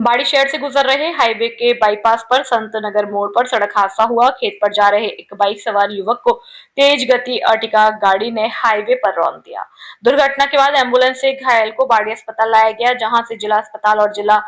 बाड़ी शहर से गुजर रहे हाईवे के बाईपास पर संत नगर मोड़ पर सड़क हादसा हुआ। खेत पर जा रहे एक बाइक सवार युवक को तेज गति अर्टिगा गाड़ी ने हाईवे पर रौंद दिया। दुर्घटना के बाद एम्बुलेंस से घायल को बाड़ी अस्पताल लाया गया, जहां से जिला अस्पताल और जिला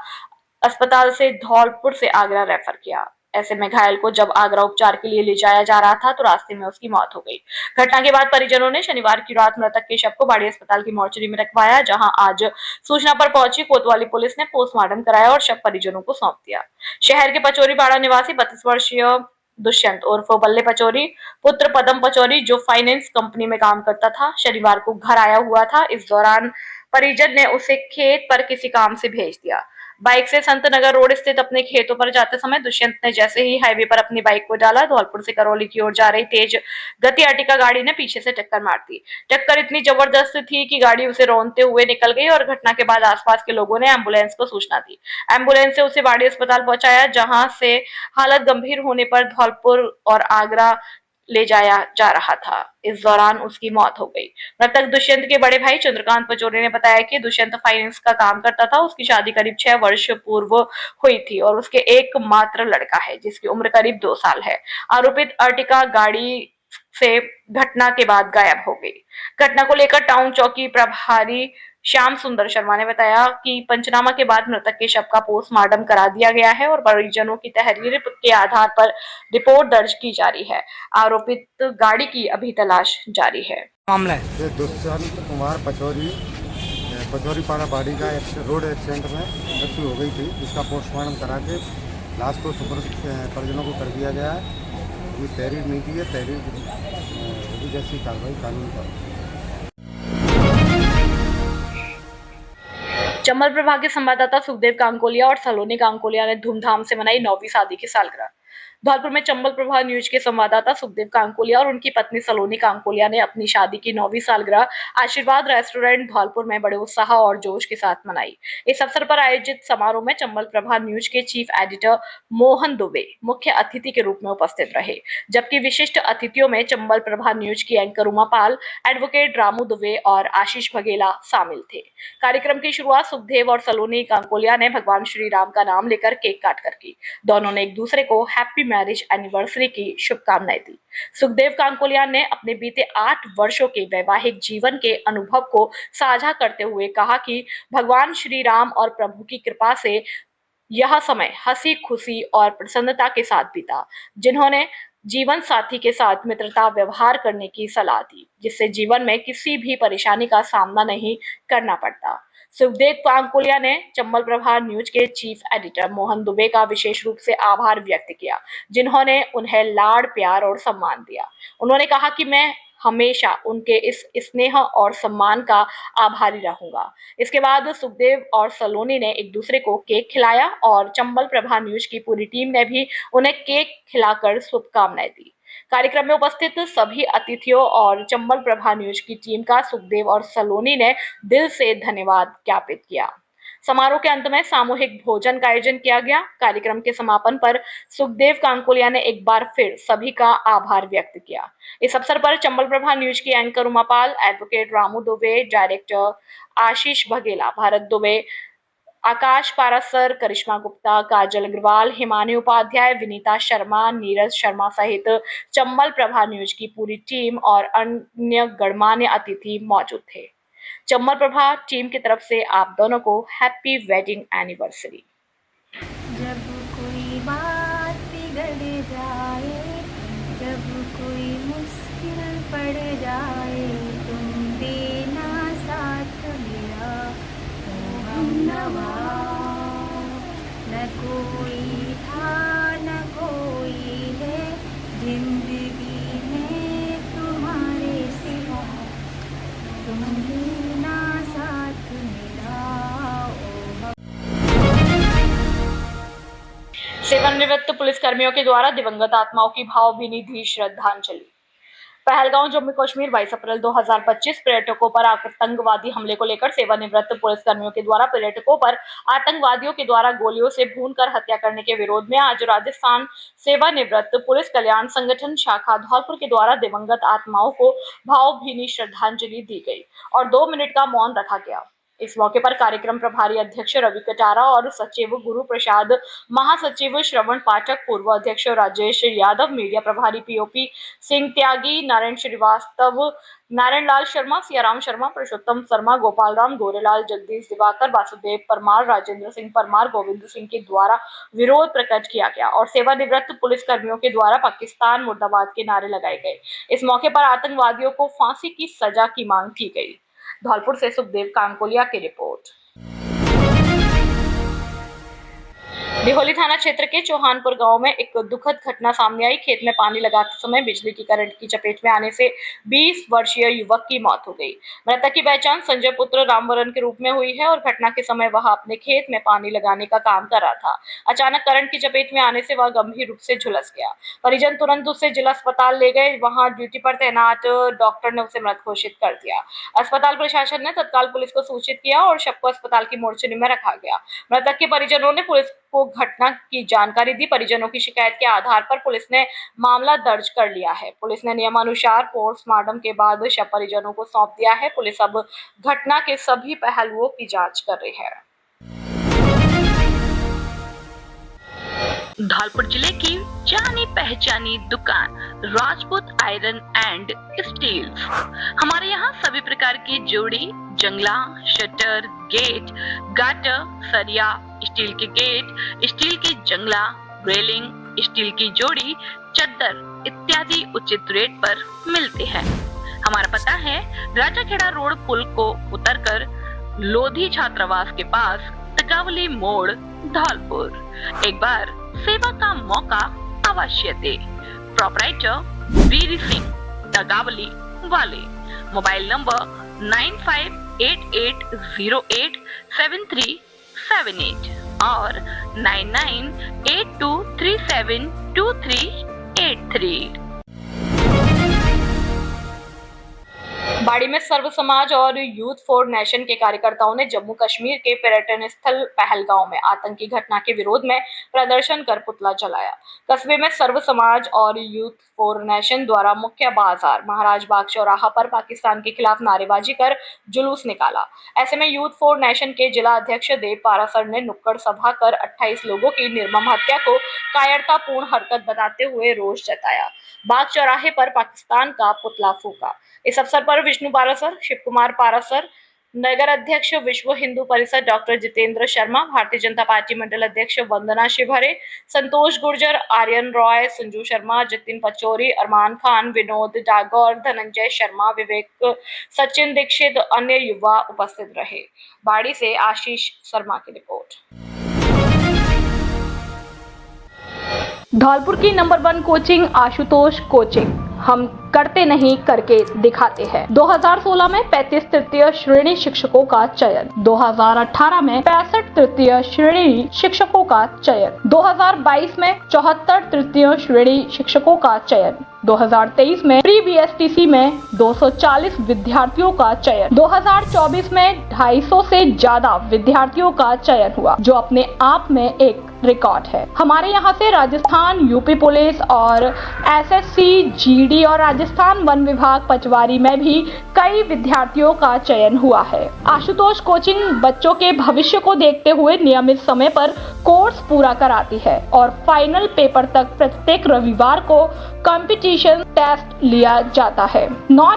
अस्पताल से धौलपुर से आगरा रेफर किया। ऐसे में घायल को जब आगरा उपचार के लिए ले जाया जा रहा था तो रास्ते में उसकी मौत हो गई। घटना के बाद परिजनों ने शनिवार की रात मृतक के शव को बाड़ी अस्पताल की मोर्चरी में रखवाया, जहां आज सूचना पर पहुंची कोतवाली पुलिस ने पोस्टमार्टम कराया और शव परिजनों को सौंप दिया। शहर के पचौरी बाड़ा निवासी 32 वर्षीय दुष्यंत उर्फ बल्ले पचौरी पुत्र पदम पचौरी, जो फाइनेंस कंपनी में काम करता था, शनिवार को घर आया हुआ था। इस दौरान परिजन ने उसे खेत पर किसी काम से भेज दिया। बाइक से संत नगर रोड स्थित अपने खेतों पर जाते समय दुष्यंत ने जैसे ही हाईवे पर अपनी बाइक को डाला, धौलपुर से करौली की ओर जा रही तेज गति अर्टिगा गाड़ी ने पीछे से टक्कर मार दी। टक्कर इतनी जबरदस्त थी कि गाड़ी उसे रौंदते हुए निकल गई और घटना के बाद आसपास के लोगों ने एम्बुलेंस को सूचना दी। एम्बुलेंस से उसे बाड़ी अस्पताल पहुंचाया, जहां से हालत गंभीर होने पर धौलपुर और आगरा ले जाया जा रहा था। इस दौरान उसकी मौत हो गई। मृतक दुष्यंत के बड़े भाई चंद्रकांत पचौरी ने बताया कि दुष्यंत फाइनेंस का काम करता था। उसकी शादी करीब 6 वर्ष पूर्व हुई थी और उसके एकमात्र लड़का है, जिसकी उम्र करीब 2 साल है। आरोपित अर्टिगा गाड़ी से घटना के बाद गायब हो गई। घटना को लेकर टाउन चौकी प्रभारी श्याम सुंदर शर्मा ने बताया कि पंचनामा के बाद मृतक के शव का पोस्टमार्टम करा दिया गया है और परिजनों की तहरीर के आधार पर रिपोर्ट दर्ज की जा रही है। आरोपित गाड़ी की अभी तलाश जारी है। मामला है ये दुष्यंत कुमार पचौरी पचौरी पाड़ा बाड़ी का रोड एक्सीडेंट में मृत्यु हो गई थी, जिसका पोस्टमार्टम करा के लाश को सुपुर्द परिजनों को कर दिया गया है। अभी तहरीर नहीं दी है, तहरीर होगी जैसी कार्रवाई कानून पर। चंबल प्रभाग के संवाददाता सुखदेव कांकोलिया और सलोनी कांकोलिया ने धूमधाम से मनाई 9वीं शादी की सालगिरह। धौलपुर में चंबल प्रभाग न्यूज के संवाददाता सुखदेव कांकोलिया और उनकी पत्नी सलोनी कांकोलिया ने अपनी शादी की 9वीं सालगिरह आशीर्वाद रेस्टोरेंट धौलपुर में बड़े उत्साह और जोश के साथ मनाई। इस अवसर पर आयोजित समारोह में चंबल प्रभाग न्यूज के चीफ एडिटर मोहन दुबे मुख्य अतिथि के रूप में उपस्थित रहे, जबकि विशिष्ट अतिथियों में चंबल प्रभाग न्यूज की एंकर उमा पाल, एडवोकेट रामू दुबे और आशीष बघेला शामिल थे। कार्यक्रम की शुरुआत सुखदेव और सलोनी कांकोलिया ने भगवान श्री राम का नाम लेकर केक काटकर की। दोनों ने एक दूसरे को हैप्पी मैरिज एनिवर्सरी की शुभकामनाएं दी। सुखदेव कांकोलिया ने अपने बीते 8 वर्षों के वैवाहिक जीवन के अनुभव को साझा करते हुए कहा कि भगवान श्री राम और प्रभु की कृपा से यह समय हंसी खुशी और प्रसन्नता के साथ बीता। जिन्होंने जीवन साथी के साथ मित्रता व्यवहार करने की सलाह दी, जिससे जीवन में किसी भी परेशानी का सामना नहीं करना पड़ता। सुखदेव कांकोलिया ने चंबल प्रभाग न्यूज के चीफ एडिटर मोहन दुबे का विशेष रूप से आभार व्यक्त किया, जिन्होंने उन्हें लाड़ प्यार और सम्मान दिया। उन्होंने कहा कि मैं हमेशा उनके इस स्नेह और सम्मान का आभारी रहूंगा। इसके बाद सुखदेव और सलोनी ने एक दूसरे को केक खिलाया और चंबल प्रभाग न्यूज की पूरी टीम ने भी उन्हें केक खिलाकर शुभकामनाएं दी। कार्यक्रम में उपस्थित सभी अतिथियों और चंबल प्रभाग न्यूज की टीम का सुखदेव और सलोनी ने दिल से धन्यवाद ज्ञापित किया। समारोह के अंत में सामूहिक भोजन का आयोजन किया गया। कार्यक्रम के समापन पर सुखदेव कांकोलिया ने एक बार फिर सभी का आभार व्यक्त किया। इस अवसर पर चंबल प्रभाग न्यूज की एंकर उमा पाल, एडवोकेट रामू दुबे, डायरेक्टर आशीष बघेला, भारत दुबे, आकाश पारासर, करिश्मा गुप्ता, काजल अग्रवाल, हिमानी उपाध्याय, विनीता शर्मा, नीरज शर्मा सहित चंबल प्रभाग न्यूज की पूरी टीम और अन्य गणमान्य अतिथि मौजूद थे। चंबल प्रभाग टीम की तरफ से आप दोनों को हैप्पी वेडिंग एनिवर्सरी। जब कोई बात बिगड़ जाए, जब कोई मुश्किल पड़ जाए, तुम देना साथ मेरा ओ हमनवा। न कोई था न कोई है जिंदगी में तुम्हारे सिवा, तुम देना साथ मेरा ओ। सेवानिवृत्त पुलिसकर्मियों के द्वारा दिवंगत आत्माओं की भावभीनी श्रद्धांजलि। पहलगांव जम्मू कश्मीर 22 अप्रैल 2025 पर्यटकों पर आतंकवादी हमले को लेकर सेवानिवृत्त पुलिसकर्मियों के द्वारा पर्यटकों पर आतंकवादियों के द्वारा गोलियों से भूनकर हत्या करने के विरोध में आज राजस्थान सेवानिवृत्त पुलिस कल्याण संगठन शाखा धौलपुर के द्वारा दिवंगत आत्माओं को भावभीनी श्रद्धांजलि दी गई और 2 मिनट का मौन रखा गया। इस मौके पर कार्यक्रम प्रभारी अध्यक्ष रवि कटारा और सचिव गुरु प्रसाद, महासचिव श्रवण पाठक, पूर्व अध्यक्ष राजेश यादव, मीडिया प्रभारी पीओपी सिंह त्यागी, नारायण श्रीवास्तव, नारायण लाल शर्मा, सियाराम शर्मा, पुरुषोत्तम शर्मा, गोपाल राम, गोरेलाल, जगदीश दिवाकर, वासुदेव परमार, राजेंद्र सिंह परमार, गोविंद सिंह के द्वारा विरोध प्रकट किया गया और सेवानिवृत्त पुलिस कर्मियों के द्वारा पाकिस्तान मुर्दाबाद के नारे लगाए गए। इस मौके पर आतंकवादियों को फांसी की सजा की मांग की गई। धौलपुर से सुखदेव कांकोलिया की रिपोर्ट। दिहोली थाना क्षेत्र के चौहानपुर गांव में एक दुखद घटना सामने आई। खेत में पानी लगाते समय बिजली की करंट की चपेट में आने से 20 वर्षीय युवक की मौत हो गई। मृतक की पहचान संजय पुत्र रामवरण के रूप में हुई है और घटना के समय वह अपने खेत में पानी लगाने का काम कर रहा था। अचानक करंट की चपेट में आने से वह गंभीर रूप से झुलस गया। परिजन तुरंत उसे जिला अस्पताल ले गए। वहां ड्यूटी पर तैनात डॉक्टर ने उसे मृत घोषित कर दिया। अस्पताल प्रशासन ने तत्काल पुलिस को सूचित किया और शव को अस्पताल की मोर्चरी में रखा गया। मृतक के परिजनों ने पुलिस को घटना की जानकारी दी। परिजनों की शिकायत के आधार पर पुलिस ने मामला दर्ज कर लिया है। पुलिस ने नियमानुसार पोस्टमार्टम के बाद शव परिजनों को सौंप दिया है। पुलिस अब घटना के सभी पहलुओं की जांच कर रही है। धौलपुर जिले की जानी पहचानी दुकान राजपूत आयरन एंड स्टील्स। हमारे यहाँ सभी प्रकार की जोड़ी, जंगला, शटर, गेट, गाटर, सरिया, स्टील के गेट, स्टील की जंगला, रेलिंग, स्टील की जोड़ी, चद्दर इत्यादि उचित रेट पर मिलते हैं। हमारा पता है राजाखेड़ा रोड पुल को उतरकर लोधी छात्रावास के पास तकावली मोड़, धौलपुर। एक बार सेवा का मौका अवश्य दे। प्रोपराइटर वीर सिंह, तगावली वाले। मोबाइल नंबर 9588087378 और 9982372383। बाड़ी में सर्व समाज और यूथ फॉर नेशन के कार्यकर्ताओं ने जम्मू कश्मीर के पर्यटन स्थल पहलगांव में आतंकी घटना के विरोध में प्रदर्शन कर पुतला जलाया। कस्बे में सर्व समाज और यूथ फॉर नेशन द्वारा मुख्य बाजार महाराज बाग चौराहा पर पाकिस्तान के खिलाफ नारेबाजी कर जुलूस निकाला। ऐसे में यूथ फॉर नेशन के जिला अध्यक्ष देव पारासर ने नुक्कड़ सभा कर 28 लोगों की निर्मम हत्या को कायरतापूर्ण हरकत बताते हुए रोष जताया। बाग चौराहे पर पाकिस्तान का पुतला फूका। इस अवसर पर विष्णु पारासर, शिव कुमार पारासर, नगर अध्यक्ष विश्व हिंदू परिषद डॉक्टर जितेंद्र शर्मा, भारतीय जनता पार्टी मंडल अध्यक्ष वंदना शिवहरे, संतोष गुर्जर, आर्यन रॉय, संजू शर्मा, जतिन पचौरी, अरमान खान, विनोद डागौर, धनंजय शर्मा, विवेक, सचिन दीक्षित, अन्य युवा उपस्थित रहे। बाड़ी से आशीष शर्मा की रिपोर्ट। धौलपुर की नंबर 1 कोचिंग आशुतोष कोचिंग, हम करते नहीं करके दिखाते हैं। 2016 में 35 तृतीय श्रेणी शिक्षकों का चयन, 2018 में 65 तृतीय श्रेणी शिक्षकों का चयन, 2022 में 74 तृतीय श्रेणी शिक्षकों का चयन, 2023 में प्री बीएसटीसी में 240 विद्यार्थियों का चयन, 2024 में 250 से ज्यादा विद्यार्थियों का चयन हुआ, जो अपने आप में एक रिकॉर्ड है। हमारे यहाँ से राजस्थान यूपी पुलिस और एसएससी, जीडी और राजस्थान वन विभाग पचवारी में भी कई विद्यार्थियों का चयन हुआ है। आशुतोष कोचिंग बच्चों के भविष्य को देखते हुए नियमित समय पर कोर्स पूरा कराती है और फाइनल पेपर तक प्रत्येक रविवार को कंपटीशन टेस्ट लिया जाता है।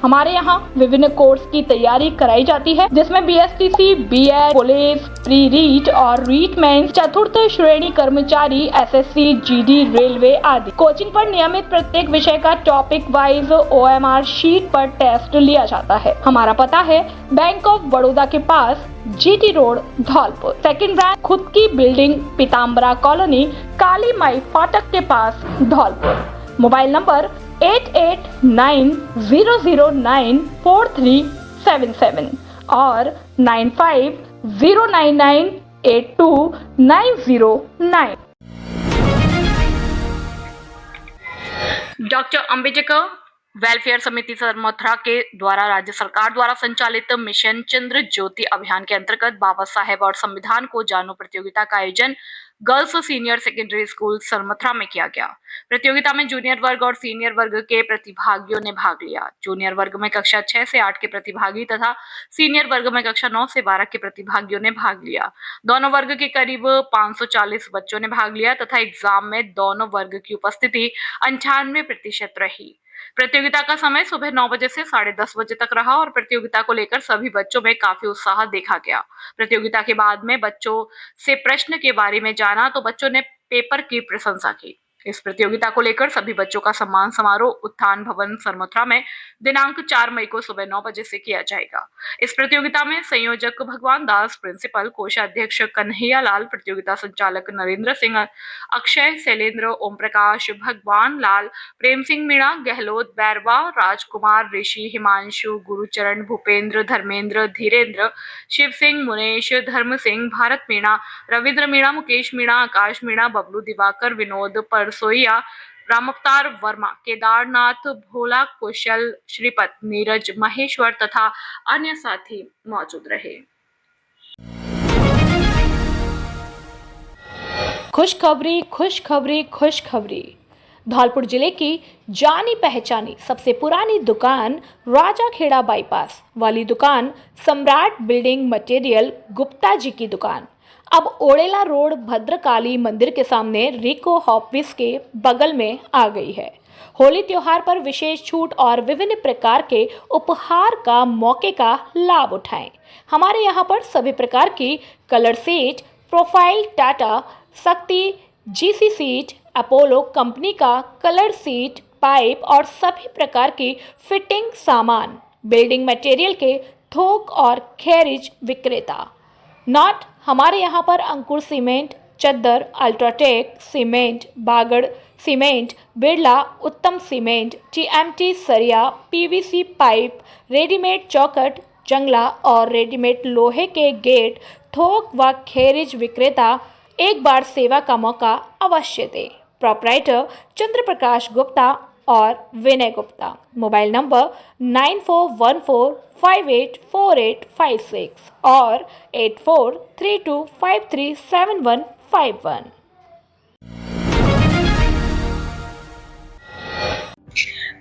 हमारे यहाँ विभिन्न कोर्स की तैयारी कराई जाती है, जिसमें BSTC, BEd, police, pre REET और रीट मेंस, चतुर्थ श्रेणी कर्मचारी, एसएससी, जीडी, रेलवे आदि। कोचिंग पर नियमित प्रत्येक विषय का टॉपिक वाइज ओएमआर शीट पर टेस्ट लिया जाता है। हमारा पता है बैंक ऑफ बड़ौदा के पास, GT road, Dholpur. Second branch खुद की बिल्डिंग, पीताम्बरा कॉलोनी, काली माई फाटक के पास, धौलपुर। मोबाइल नंबर 8890094377 और 9509982909। डॉक्टर अंबेडकर वेलफेयर समिति सरमथुरा के द्वारा राज्य सरकार द्वारा संचालित मिशन चंद्र ज्योति अभियान के अंतर्गत बाबा साहेब और संविधान को जानो प्रतियोगिता का आयोजन girls senior secondary school Sarmathura में किया गया। प्रतियोगिता में जूनियर वर्ग और सीनियर वर्ग के प्रतिभागियों ने भाग लिया। जूनियर वर्ग में कक्षा 6 से 8 के प्रतिभागी तथा सीनियर वर्ग में कक्षा 9 से 12 के प्रतिभागियों ने भाग लिया। दोनों वर्ग के करीब 540 बच्चों ने भाग लिया तथा एग्जाम में दोनों वर्ग की उपस्थिति 98% रही। प्रतियोगिता का समय सुबह 9 बजे से 10:30 बजे तक रहा और प्रतियोगिता को लेकर सभी बच्चों में काफी उत्साह देखा गया। प्रतियोगिता के बाद में बच्चों से प्रश्न के बारे में जाना तो बच्चों ने पेपर की प्रशंसा की। इस प्रतियोगिता को लेकर सभी बच्चों का सम्मान समारोह उत्थान भवन सरमथुरा में दिनांक 4 मई को सुबह 9 बजे से किया जाएगा। इस प्रतियोगिता में संयोजक भगवान दास, प्रिंसिपल, कोषाध्यक्ष कन्हैया लाल, प्रतियोगिता संचालक नरेंद्र सिंह, अक्षय, शैलेंद्र, ओम प्रकाश, भगवान लाल, प्रेम सिंह मीणा, गहलोत, बैरवा, राजकुमार, ऋषि, हिमांशु, गुरुचरण, भूपेंद्र, धर्मेंद्र, धीरेन्द्र, शिव सिंह, मुनेश, धर्म सिंह, भारत मीणा, रविंद्र मीणा, मुकेश मीणा, आकाश मीणा, बबलू दिवाकर, विनोद परसोईया, रामअवतार वर्मा, केदारनाथ, भोला, कुशल, श्रीपत, नीरज, महेश्वर तथा अन्य साथी मौजूद रहे। खुशखबरी, खुशखबरी, खुशखबरी। धौलपुर जिले की जानी पहचानी सबसे पुरानी दुकान राजाखेड़ा बाईपास वाली दुकान सम्राट बिल्डिंग मटेरियल गुप्ता जी की दुकान अब ओड़ेला रोड भद्रकाली मंदिर के सामने रिको ऑफिस के बगल में आ गई है। होली त्योहार पर विशेष छूट और विभिन्न प्रकार के उपहार का मौके का लाभ उठाएं। हमारे यहाँ पर सभी प्रकार की कलर सीट, प्रोफाइल, टाटा, शक्ति, जीसी सीट, अपोलो कंपनी का कलर सीट, पाइप और सभी प्रकार की फिटिंग सामान, बिल्डिंग मटेरियल के थोक और खैरिज विक्रेता। नॉट हमारे यहाँ पर अंकुर सीमेंट, चद्दर, अल्ट्राटेक सीमेंट, बागड़ सीमेंट, बिरला उत्तम सीमेंट, टीएमटी सरिया, पीवीसी पाइप, रेडीमेड चौखट, जंगला और रेडीमेड लोहे के गेट, थोक व खैरिज विक्रेता एक बार सेवा का मौका अवश्य दें। प्रोपराइटर चंद्र प्रकाश गुप्ता और विनय गुप्ता। मोबाइल नंबर 9414584856 और 8432537151।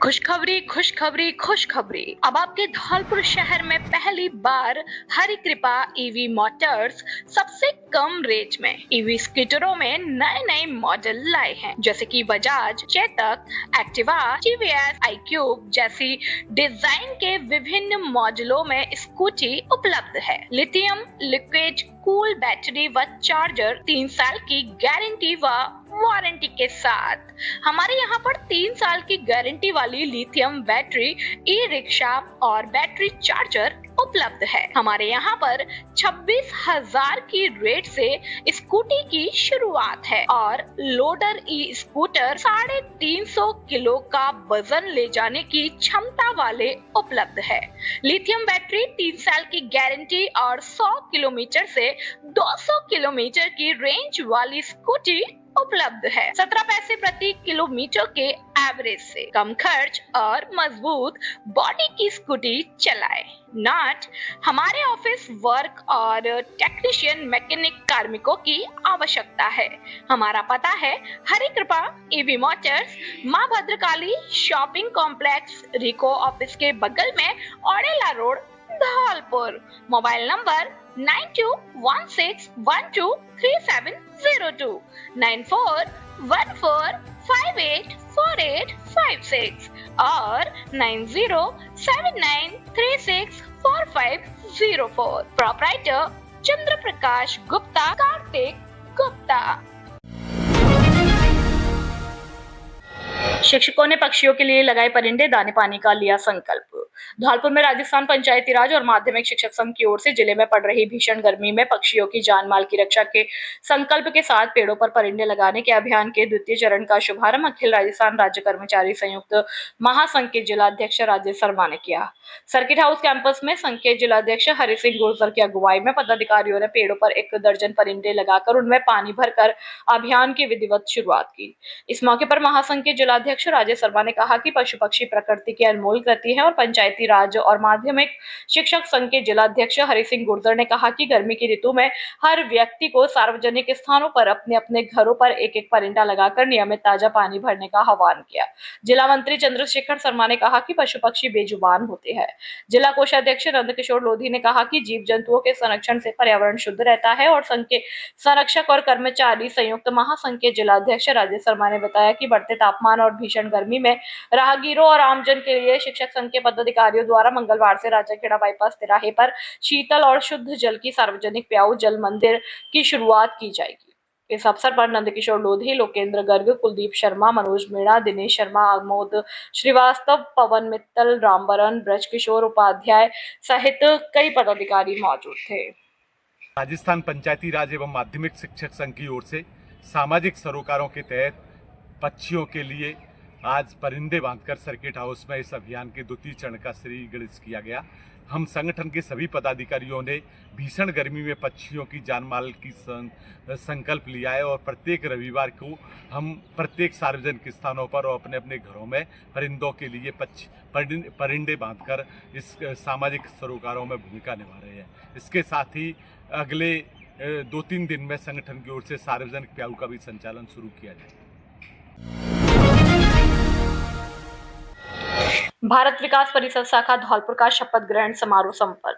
खुशखबरी, खुशखबरी, खुशखबरी। अब आपके धौलपुर शहर में पहली बार हरि कृपा ईवी मोटर्स सबसे कम रेट में ईवी स्कूटरों में नए नए मॉडल लाए हैं, जैसे कि Bajaj, Chetak, Activa, TVS, iQube जैसी डिजाइन के विभिन्न मॉडलों में स्कूटी उपलब्ध है। लिथियम लिक्विड कूल बैटरी व चार्जर, 3 साल की गारंटी व वारंटी के साथ। हमारे यहाँ पर 3 साल की गारंटी वाली लिथियम बैटरी, ई रिक्शा और बैटरी चार्जर उपलब्ध है। हमारे यहाँ पर 26,000 की रेट से स्कूटी की शुरुआत है और लोडर ई स्कूटर 350 किलो का वजन ले जाने की क्षमता वाले उपलब्ध है। लिथियम बैटरी, 3 साल की गारंटी और 100 किलोमीटर से 200 किलोमीटर की रेंज वाली स्कूटी उपलब्ध है। 17 पैसे प्रति किलोमीटर के एवरेज से कम खर्च और मजबूत बॉडी की स्कूटी चलाए। नॉट हमारे ऑफिस वर्क और टेक्नीशियन मैकेनिक कार्मिकों की आवश्यकता है। हमारा पता है हरि कृपा ईवी मोटर्स, माँ भद्रकाली शॉपिंग कॉम्प्लेक्स, रिको ऑफिस के बगल में ओड़ेला रोड, धौलपुर। मोबाइल नंबर 9216123702, 9414584856 और 9079364504। प्रोपराइटर चंद्र प्रकाश गुप्ता, कार्तिक गुप्ता। शिक्षकों ने पक्षियों के लिए लगाए परिंदे, दाने पानी का लिया संकल्प। धौलपुर में राजस्थान पंचायती राज और माध्यमिक शिक्षक संघ की ओर से जिले में पड़ रही भीषण गर्मी में पक्षियों की जान माल की रक्षा के संकल्प के साथ पेड़ों पर परिंदे लगाने के अभियान के द्वितीय चरण का शुभारंभ अखिल राजस्थान राज्य कर्मचारी संयुक्त महासंघ के जिलाध्यक्ष राजेश शर्मा ने किया। सर्किट हाउस कैंपस में संघ के जिलाध्यक्ष हरि सिंह गुर्जर की अगुवाई में पदाधिकारियों ने पेड़ों पर 1 दर्जन परिंदे लगाकर उनमें पानी भरकर अभियान की विधिवत शुरुआत की। इस मौके पर महासंघ के जिलाध्यक्ष उपाध्यक्ष राजेश शर्मा ने कहा कि पशु पक्षी प्रकृति की अनमोल कृति है और पंचायती राज और माध्यमिक शिक्षक संघ के जिलाध्यक्ष हरि सिंह गुर्जर ने कहा कि गर्मी की ऋतु में हर व्यक्ति को सार्वजनिक स्थानों पर अपने अपने घरों पर एक एक परिंदा लगाकर नियमित ताजा पानी भरने का आह्वान किया। जिला मंत्री चंद्रशेखर शर्मा ने कहा कि पशु पक्षी बेजुबान होते हैं। जिला कोषाध्यक्ष नंदकिशोर लोधी ने कहा कि जीव जंतुओं के संरक्षण से पर्यावरण शुद्ध रहता है और संघ के संरक्षक और कर्मचारी संयुक्त महासंघ के जिलाध्यक्ष राजेश शर्मा ने बताया कि बढ़ते तापमान और भीषण गर्मी में राहगीरों और आमजन के लिए शिक्षक संघ के पदाधिकारियों द्वारा मंगलवार से राजाखेड़ा बाईपास तिराहे पर शीतल और शुद्ध जल की सार्वजनिक प्याऊ जल मंदिर की शुरुआत की जाएगी। इस अवसर पर नंदकिशोर लोधी, लोकेंद्र गर्ग, कुलदीप शर्मा, मनोज मीणा, दिनेश शर्मा, आमोद श्रीवास्तव, पवन मित्तल, रामबरन, ब्रजकिशोर उपाध्याय सहित कई पदाधिकारी मौजूद थे। राजस्थान पंचायती राज एवं माध्यमिक शिक्षक संघ की ओर से सामाजिक सरोकारों के तहत पक्षियों के लिए आज परिंदे बांधकर सर्किट हाउस में इस अभियान के द्वितीय चरण का श्रीगणेश किया गया। हम संगठन के सभी पदाधिकारियों ने भीषण गर्मी में पक्षियों की जानमाल की संकल्प लिया है और प्रत्येक रविवार को हम प्रत्येक सार्वजनिक स्थानों पर और अपने अपने घरों में परिंदों के लिए परिंदे बांधकर इस सामाजिक सरोकारों में भूमिका निभा रहे हैं। इसके साथ ही अगले 2-3 दिन में संगठन की ओर से सार्वजनिक प्याऊ का भी संचालन शुरू किया जाएगा। भारत विकास परिषद शाखा धौलपुर का शपथ ग्रहण समारोह संपन्न।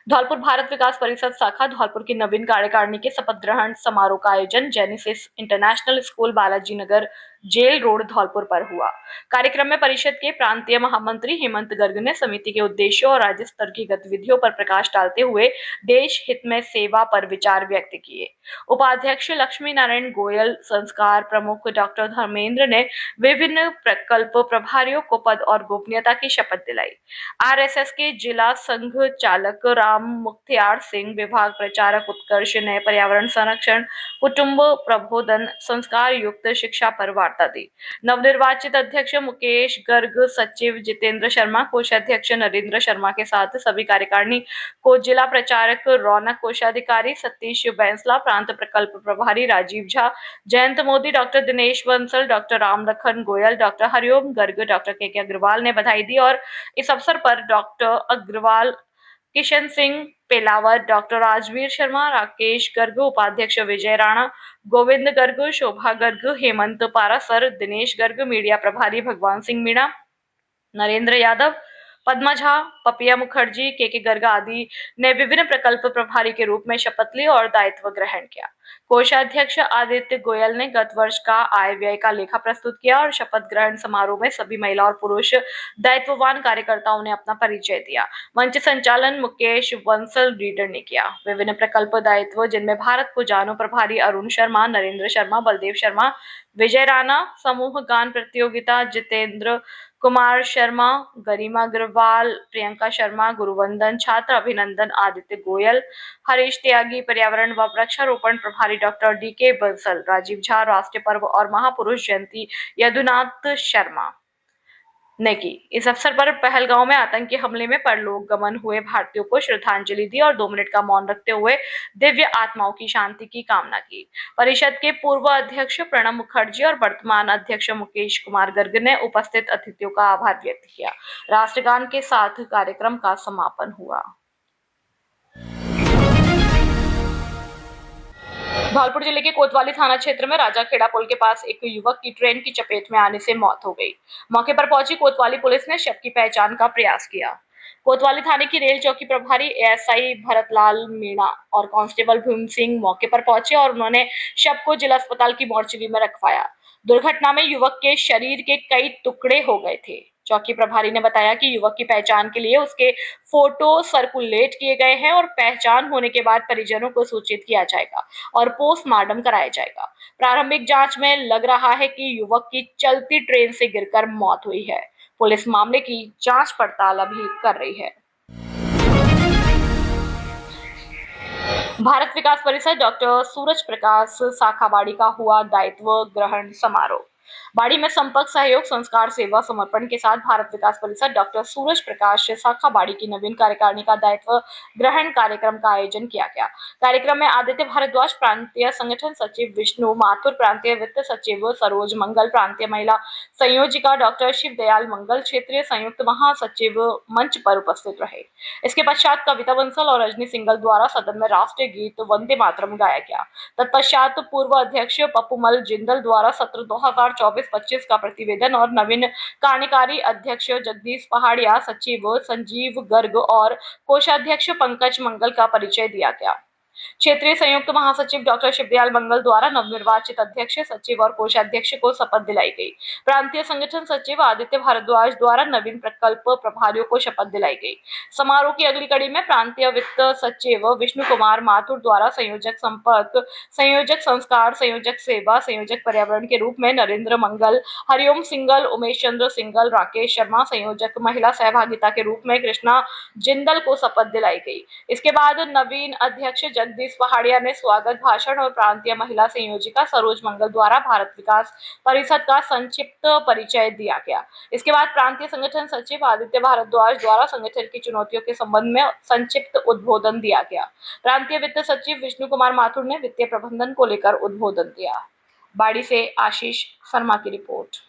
धौलपुर भारत विकास परिषद शाखा धौलपुर की नवीन कार्यकारिणी के शपथ ग्रहण समारोह का आयोजन genesis international school Balaji Nagar jail road Dholpur पर हुआ। कार्यक्रम में परिषद के प्रांतीय महामंत्री हेमंत गर्ग ने समिति के उद्देश्यों और राज्य स्तर की गतिविधियों पर प्रकाश डालते हुए देश हित में सेवा पर विचार व्यक्त किए। उपाध्यक्ष लक्ष्मी नारायण गोयल, संस्कार प्रमुख डॉक्टर धर्मेंद्र ने विभिन्न प्रकल्प प्रभारियों को पद और गोपनीयता की शपथ दिलाई। आरएसएस के जिला संघ चालक राम मुख्तियार सिंह, विभाग प्रचारक उत्कर्ष ने पर्यावरण संरक्षण, कुटुंब प्रबोधन, संस्कार युक्त शिक्षा पर वार्ता दी। नवनिर्वाचित अध्यक्ष मुकेश गर्ग, सचिव जितेंद्र शर्मा, कोषाध्यक्ष नरेंद्र शर्मा के साथ सभी कार्यकारिणी को जिला प्रचारक रौनक, कोषाधिकारी सतीश बैंसला, प्रांत प्रकल्प प्रभारी Rajiv Jha, Jayant Modi, doctor Dinesh Bansal, doctor Ram Lakhan Goyal, doctor Hariom Garg, doctor K Agarwal ने बधाई दी और इस अवसर पर डॉक्टर अग्रवाल, किशन सिंह पेलावर, डॉक्टर राजवीर शर्मा, राकेश गर्ग, उपाध्यक्ष विजय राणा, गोविंद गर्ग, शोभा गर्ग, हेमंत पारासर, दिनेश गर्ग, मीडिया प्रभारी भगवान सिंह मीणा, नरेंद्र यादव, पद्मा झा, पपिया मुखर्जी, के गर्ग आदि ने विभिन्न प्रकल्प प्रभारी के रूप में शपथ ली और दायित्व ग्रहण किया। कोषाध्यक्ष आदित्य गोयल ने गत वर्ष का आय व्यय का लेखा प्रस्तुत किया और शपथ ग्रहण समारोह में सभी महिला और पुरुष दायित्ववान कार्यकर्ताओं ने अपना परिचय दिया। मंच संचालन मुकेश बंसल रीडर ने किया। विभिन्न प्रकल्प दायित्व जिनमें भारत को जानो प्रभारी अरुण शर्मा, नरेंद्र शर्मा, बलदेव शर्मा, विजय राणा, समूह गान प्रतियोगिता जितेंद्र कुमार शर्मा, गरिमा अग्रवाल, प्रियंका शर्मा, गुरुवंदन, छात्र अभिनंदन आदित्य गोयल, हरीश त्यागी, पर्यावरण व वृक्षारोपण प्रभारी डॉक्टर डीके बंसल, राजीव झा, राष्ट्रीय पर्व और महापुरुष जयंती यदुनाथ शर्मा ने की। इस अवसर पर पहलगांव में आतंकी हमले में परलोक गमन हुए भारतीयों को श्रद्धांजलि दी और 2 मिनट का मौन रखते हुए दिव्य आत्माओं की शांति की कामना की। परिषद के पूर्व अध्यक्ष प्रणब मुखर्जी और वर्तमान अध्यक्ष मुकेश कुमार गर्ग ने उपस्थित अतिथियों का आभार व्यक्त किया। राष्ट्रगान के साथ कार्यक्रम का समापन हुआ। धौलपुर जिले के कोतवाली थाना क्षेत्र में राजाखेड़ा पुल के पास एक युवक की ट्रेन की चपेट में आने से मौत हो गई। मौके पर पहुंची कोतवाली पुलिस ने शव की पहचान का प्रयास किया। कोतवाली थाने की रेल चौकी प्रभारी एएसआई भरतलाल मीणा और कांस्टेबल भीम सिंह मौके पर पहुंचे और उन्होंने शव को जिला अस्पताल की मोर्चरी में रखवाया। दुर्घटना में युवक के शरीर के कई टुकड़े हो गए थे। चौकी प्रभारी ने बताया कि युवक की पहचान के लिए उसके फोटो सर्कुलेट किए गए हैं और पहचान होने के बाद परिजनों को सूचित किया जाएगा और पोस्टमार्टम कराया जाएगा। प्रारंभिक जांच में लग रहा है कि युवक की चलती ट्रेन से गिरकर मौत हुई है। पुलिस मामले की जांच पड़ताल अभी कर रही है। भारत विकास परिषद डॉक्टर सूरज प्रकाश शाखाबाड़ी का हुआ दायित्व ग्रहण समारोह। बाड़ी में संपर्क सहयोग संस्कार सेवा समर्पण के साथ भारत विकास परिषद डॉक्टर सूरज प्रकाश शाखा बाड़ी की नवीन कार्यकारिणी का दायित्व ग्रहण कार्यक्रम का आयोजन किया गया। कार्यक्रम में आदित्य भारद्वाज प्रांतीय संगठन सचिव, विष्णु माथुर प्रांतीय वित्त सचिव, सरोज मंगल प्रांतीय महिला संयोजिका, डॉक्टर शिव दयाल मंगल क्षेत्रीय संयुक्त महासचिव मंच पर उपस्थित रहे। इसके पश्चात कविता बंसल और रजनी सिंगल द्वारा सदन में राष्ट्रीय गीत वंदे मातरम गाया गया। तत्पश्चात पूर्व अध्यक्ष पप्पूमल जिंदल द्वारा सत्र 2024-25 का प्रतिवेदन और नवीन कार्यकारी अध्यक्ष जगदीश पहाड़िया, सचिव संजीव गर्ग और कोषाध्यक्ष पंकज मंगल का परिचय दिया गया। क्षेत्रीय संयुक्त महासचिव डॉक्टर शिवदयाल मंगल द्वारा नवनिर्वाचित अध्यक्ष, सचिव और कोषाध्यक्ष को शपथ दिलाई गई। प्रांतीय संगठन सचिव आदित्य भारद्वाज द्वारा नवीन प्रकल्प प्रभारियों को शपथ दिलाई गई। समारोह की अगली कड़ी में प्रांतीय वित्त सचिव विष्णु कुमार माथुर द्वारा संयोजक संपर्क, संयोजक संस्कार, संयोजक सेवा, संयोजक पर्यावरण के रूप में नरेंद्र मंगल, हरिओम सिंगल, उमेश चंद्र सिंगल, राकेश शर्मा, संयोजक महिला सहभागिता के रूप में कृष्णा जिंदल को शपथ दिलाई गई। इसके बाद नवीन अध्यक्ष जगदीश पहाड़िया ने स्वागत भाषण और प्रांतीय महिला संयोजिका सरोज मंगल द्वारा भारत विकास परिषद का संक्षिप्त परिचय दिया गया। इसके बाद प्रांतीय संगठन सचिव आदित्य भारद्वाज द्वारा संगठन की चुनौतियों के संबंध में संक्षिप्त उद्बोधन दिया गया। प्रांतीय वित्त सचिव विष्णु कुमार माथुर ने वित्तीय प्रबंधन को लेकर उद्बोधन दिया। बाड़ी से आशीष शर्मा की रिपोर्ट।